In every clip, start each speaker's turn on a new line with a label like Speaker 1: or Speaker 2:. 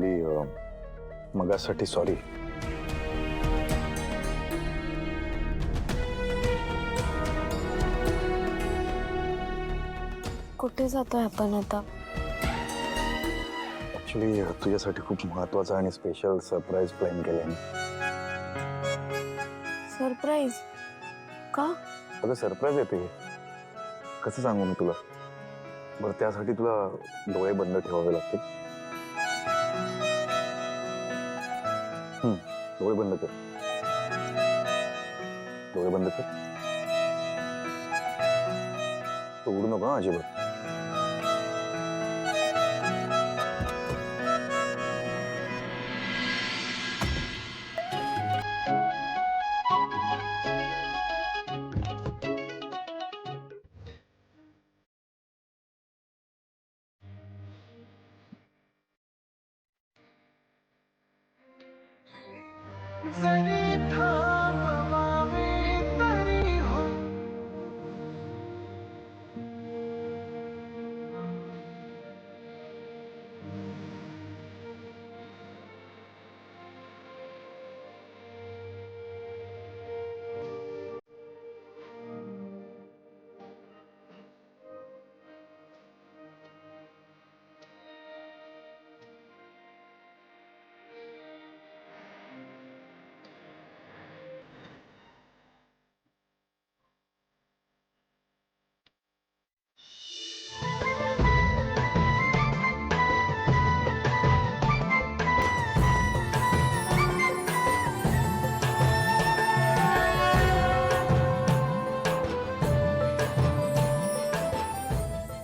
Speaker 1: सावली, मगासाठी सॉरी.
Speaker 2: कुठे जातोय आपण आता?
Speaker 1: ऍक्च्युली तुझ्यासाठी खूप महत्वाचा आणि स्पेशल सरप्राईज प्लॅन केलंय मी.
Speaker 2: सरप्राईज? का?
Speaker 1: अगं सरप्राईज येते, कसं सांगू मी तुला. बरं त्यासाठी तुला डोळे बंद ठेवावे लागतील. डोळे बंद कर. डोळे बंद कर. तो उडू नको हा अजिबात.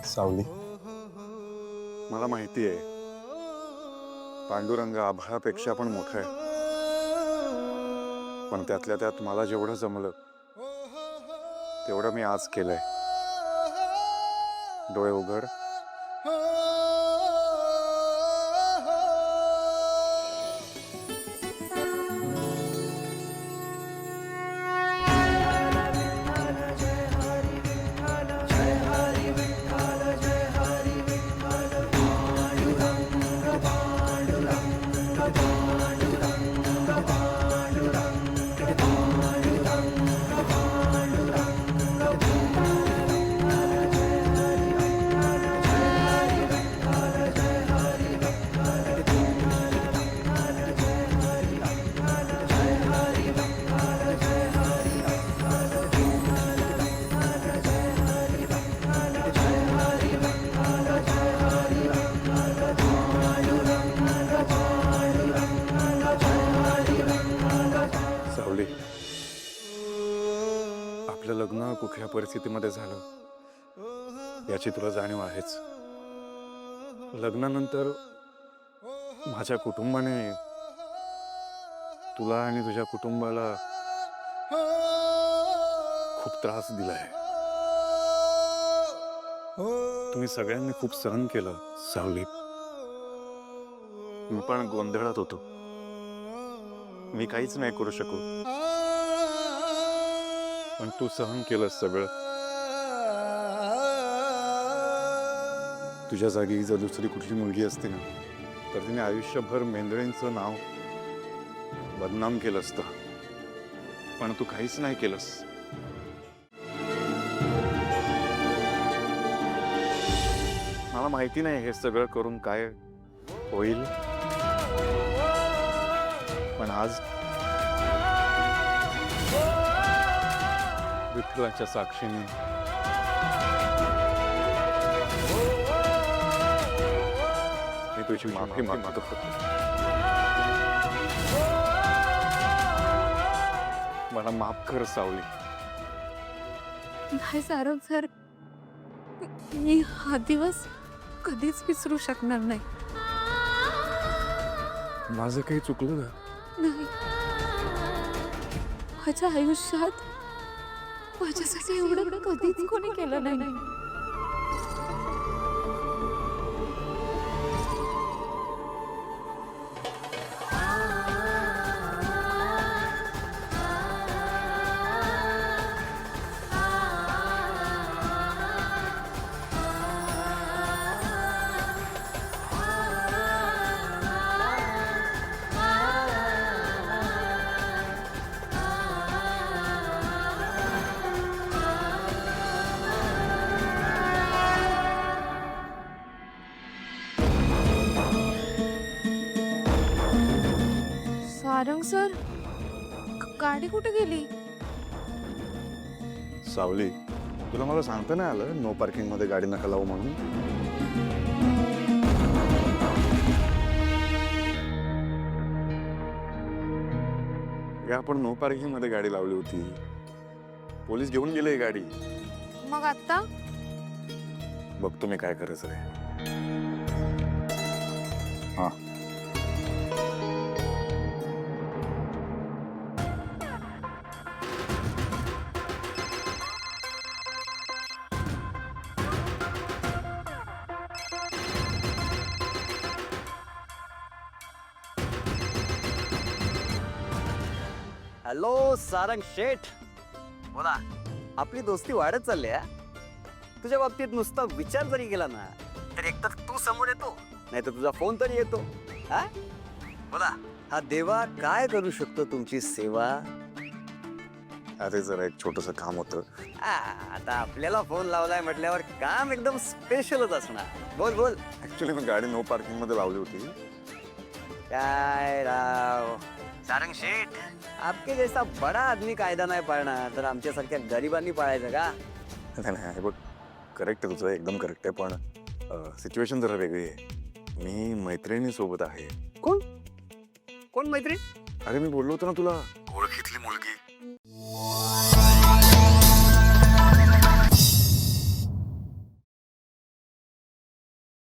Speaker 1: सावली,
Speaker 3: मला माहिती आहे पांडुरंग आभाळापेक्षा पण मोठा आहे, पण त्यातल्या त्यात मला जेवढं जमलं तेवढं मी आज केलंय. डोळे उघड. सावली, आपलं लग्न कुठल्या परिस्थितीमध्ये झालं याची तुला जाणीव आहेच. लग्नानंतर माझ्या कुटुंबाने तुला आणि तुझ्या कुटुंबाला खूप त्रास दिलाय. तुम्ही सगळ्यांनी खूप सहन केलं सावली. मी पण गोंधळात होतो. मी काहीच नाही करू शकू, पण तू सहन केलंस सगळं. तुझ्या जागी जर दुसरी कुठली मुलगी असते ना, तर तिने आयुष्यभर मेंदळींचं नाव बदनाम केलं असतं, पण तू काहीच नाही केलंस. मला माहिती नाही हे सगळं करून काय होईल, पण आज विठ्ठलाच्या साक्षीने मी तुझी माफी मागतो. मला माफ कर सावली.
Speaker 2: नाही सारंग सर, मी हा दिवस कधीच विसरू शकणार नाही.
Speaker 3: माझं काही चुकलं का?
Speaker 2: नाही, माझ्या आयुष्यात माझ्यासाठी एवढं कधीच कोणी केलं नाही. सारंग सर, गाडी कुठे गेली?
Speaker 3: सावली, तुला मला सांगता नाही आलं नो पार्किंग मध्ये गाडी नका लावू म्हणून? आपण नो पार्किंग मध्ये गाडी लावली होती, पोलीस घेऊन गेले गाडी.
Speaker 2: मग आता
Speaker 3: बघतो मी काय करायचं रे. हा,
Speaker 4: हॅलो सारंग शेठ, बोला. आपली दोस्ती वाढत चालली आहे. तुझ्या बाबतीत नुसता विचार जरी केला ना तर एकतर तू समोर येतो, नाही तर तुझा फोन तरी येतो. हा बोला, हा देवा काय करू शकतो तुमची सेवा?
Speaker 3: अरे जरा एक छोटस काम होतं.
Speaker 4: आता आपल्याला फोन लावलाय म्हटल्यावर काम एकदम स्पेशलच असणार. बोल बोल.
Speaker 3: ऍक्च्युली मी गाडी नो पार्किंग मध्ये लावली होती.
Speaker 4: काय राव सारंग शेठ, आपके जैसा बडा आदमी कायदा नाही पाळणार तर आमच्यासारख्या गरिबांनी पाळायचं का?
Speaker 3: नाही नाही, हे बघ, करेक्ट आहे तुझं, एकदम करेक्ट आहे. पण सिच्युएशन जरा वेगळी आहे. मी मैत्रिणी सोबत आहे.
Speaker 4: कोण कोण मैत्रीण?
Speaker 3: अरे मी बोललो होतो ना तुला, ओळखीतली मुलगी.